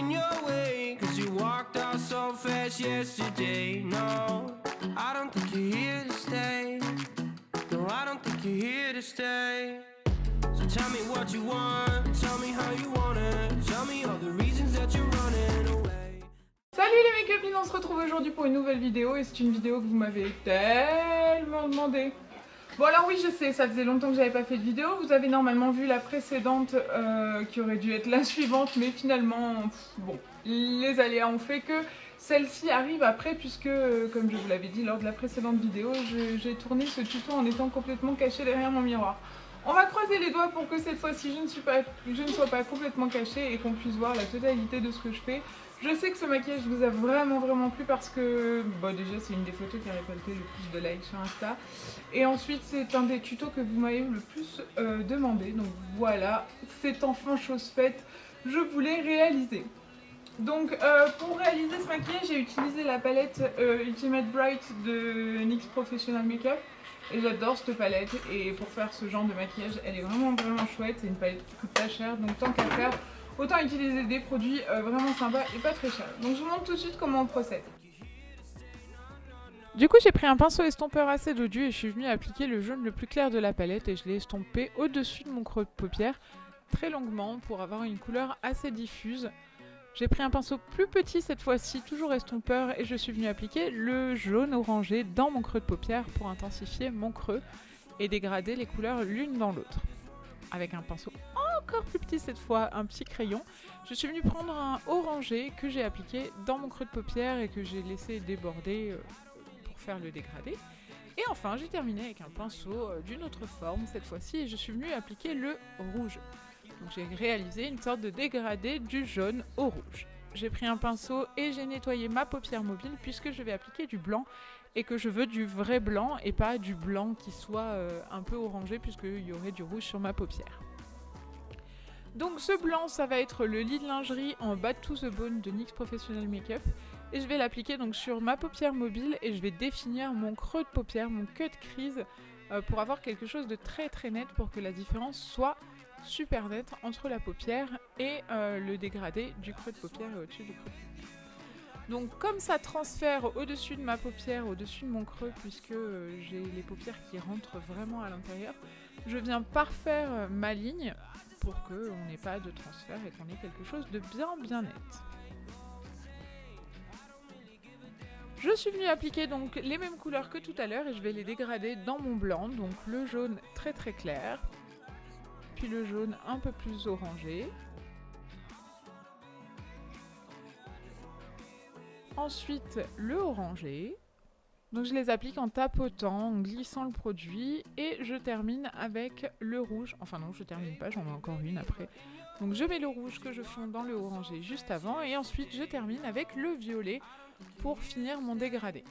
in your way, 'cause you walked out so fast yesterday. No, I don't think you're here to stay. No, I don't think you're here to stay. So tell me what you want, tell me how you want it, tell me all the reasons that you're running away. Salut les make-upines, on se retrouve aujourd'hui pour une nouvelle vidéo et c'est une vidéo que vous m'avez tellement demandé. Bon alors oui je sais, ça faisait longtemps que j'avais pas fait de vidéo, vous avez normalement vu la précédente qui aurait dû être la suivante mais finalement, bon, les aléas ont fait que celle-ci arrive après puisque, comme je vous l'avais dit lors de la précédente vidéo, j'ai tourné ce tuto en étant complètement cachée derrière mon miroir. On va croiser les doigts pour que cette fois-ci je ne sois pas complètement cachée et qu'on puisse voir la totalité de ce que je fais. Je sais que ce maquillage vous a vraiment plu parce que, bon déjà c'est une des photos qui a récolté le plus de likes sur Insta. Et ensuite c'est un des tutos que vous m'avez le plus demandé. Donc voilà, c'est enfin chose faite, je voulais réaliser. Donc pour réaliser ce maquillage j'ai utilisé la palette Ultimate Bright de NYX Professional Makeup. Et j'adore cette palette et pour faire ce genre de maquillage elle est vraiment chouette. C'est une palette qui coûte pas cher donc tant qu'à faire autant utiliser des produits vraiment sympas et pas très chers. Donc je vous montre tout de suite comment on procède. Du coup j'ai pris un pinceau estompeur assez dodu et je suis venue appliquer le jaune le plus clair de la palette et je l'ai estompé au-dessus de mon creux de paupière très longuement pour avoir une couleur assez diffuse. J'ai pris un pinceau plus petit cette fois-ci, toujours estompeur, et je suis venue appliquer le jaune orangé dans mon creux de paupière pour intensifier mon creux et dégrader les couleurs l'une dans l'autre. Avec un pinceau encore plus petit cette fois, un petit crayon, je suis venue prendre un orangé que j'ai appliqué dans mon creux de paupière et que j'ai laissé déborder pour faire le dégradé. Et enfin j'ai terminé avec un pinceau d'une autre forme cette fois-ci et je suis venue appliquer le rouge. Donc j'ai réalisé une sorte de dégradé du jaune au rouge. J'ai pris un pinceau et j'ai nettoyé ma paupière mobile puisque je vais appliquer du blanc et que je veux du vrai blanc et pas du blanc qui soit un peu orangé puisqu'il y aurait du rouge sur ma paupière. Donc ce blanc ça va être le lit de lingerie en Bad to the Bone de NYX Professional Makeup et je vais l'appliquer donc sur ma paupière mobile et je vais définir mon creux de paupière, mon cut crease pour avoir quelque chose de très net pour que la différence soit super nette entre la paupière et le dégradé du creux de paupière et au-dessus du creux de paupière. Donc comme ça transfère au-dessus de ma paupière, au-dessus de mon creux, puisque j'ai les paupières qui rentrent vraiment à l'intérieur, je viens parfaire ma ligne pour qu'on n'ait pas de transfert et qu'on ait quelque chose de bien net. Je suis venue appliquer donc les mêmes couleurs que tout à l'heure et je vais les dégrader dans mon blanc, donc le jaune très clair, puis le jaune un peu plus orangé. Ensuite le orangé. Donc je les applique en tapotant, en glissant le produit et je termine avec le rouge. Enfin non, je termine pas, j'en ai encore une après. Donc je mets le rouge que je fonds dans le orangé juste avant et ensuite je termine avec le violet pour finir mon dégradé.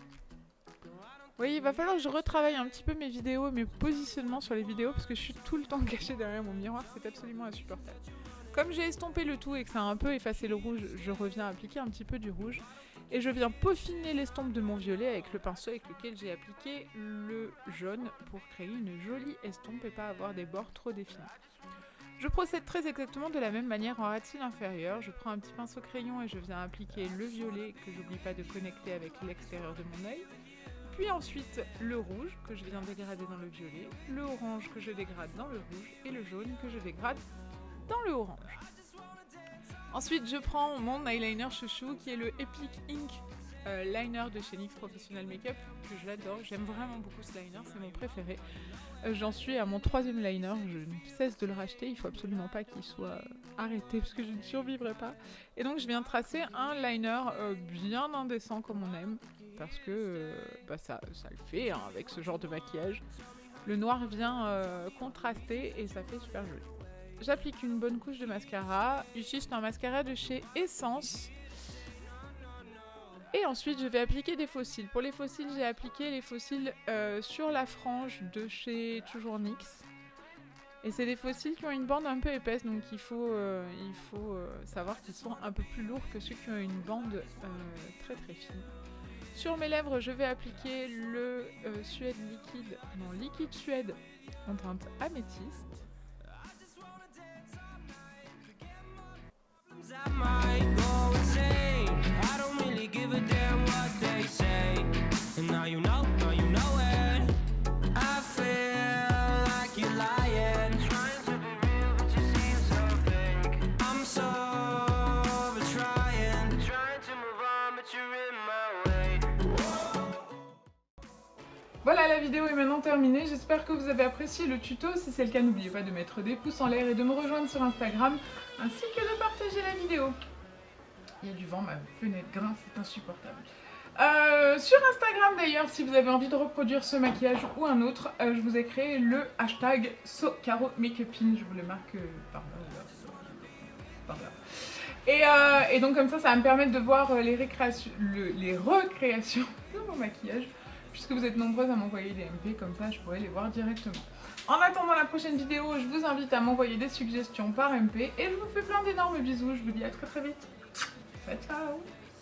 Vous voyez, il va falloir que je retravaille un petit peu mes vidéos, mes positionnements sur les vidéos parce que je suis tout le temps cachée derrière mon miroir, c'est absolument insupportable. Comme j'ai estompé le tout et que ça a un peu effacé le rouge, je reviens appliquer un petit peu du rouge. Et je viens peaufiner l'estompe de mon violet avec le pinceau avec lequel j'ai appliqué le jaune pour créer une jolie estompe et pas avoir des bords trop définis. Je procède très exactement de la même manière en ras de cils inférieur. Je prends un petit pinceau crayon et je viens appliquer le violet que j'oublie pas de connecter avec l'extérieur de mon œil. Puis ensuite le rouge que je viens dégrader dans le violet, le orange que je dégrade dans le rouge et le jaune que je dégrade dans le orange. Ensuite, je prends mon eyeliner chouchou qui est le Epic Ink liner de chez NYX Professional Makeup, que je l'adore, j'aime vraiment beaucoup ce liner, c'est mon préféré. J'en suis à mon 3e liner, je ne cesse de le racheter, il faut absolument pas qu'il soit arrêté parce que je ne survivrai pas. Et donc je viens tracer un liner bien indécent comme on aime, parce que ça le fait hein, avec ce genre de maquillage. Le noir vient contraster et ça fait super joli. J'applique une bonne couche de mascara. Ici, c'est un mascara de chez Essence. Et ensuite, je vais appliquer des faux cils. Pour les faux cils, j'ai appliqué les faux cils sur la frange de chez toujours NYX. Et c'est des faux cils qui ont une bande un peu épaisse, donc il faut savoir qu'ils sont un peu plus lourds que ceux qui ont une bande très fine. Sur mes lèvres, je vais appliquer le Suède liquide, non, liquide Suède en teinte améthyste. I might go Voilà, la vidéo est maintenant terminée. J'espère que vous avez apprécié le tuto. Si c'est le cas, n'oubliez pas de mettre des pouces en l'air et de me rejoindre sur Instagram, ainsi que de partager la vidéo. Il y a du vent, ma fenêtre grince, c'est insupportable. Sur Instagram d'ailleurs, si vous avez envie de reproduire ce maquillage ou un autre, je vous ai créé le hashtag SoCaroMakeupIn. Je vous le marque par là. Et donc comme ça va me permettre de voir les recréations de mon maquillage, puisque vous êtes nombreuses à m'envoyer des MP, comme ça je pourrais les voir directement. En attendant la prochaine vidéo, je vous invite à m'envoyer des suggestions par MP, et je vous fais plein d'énormes bisous, je vous dis à très vite. Ciao ciao.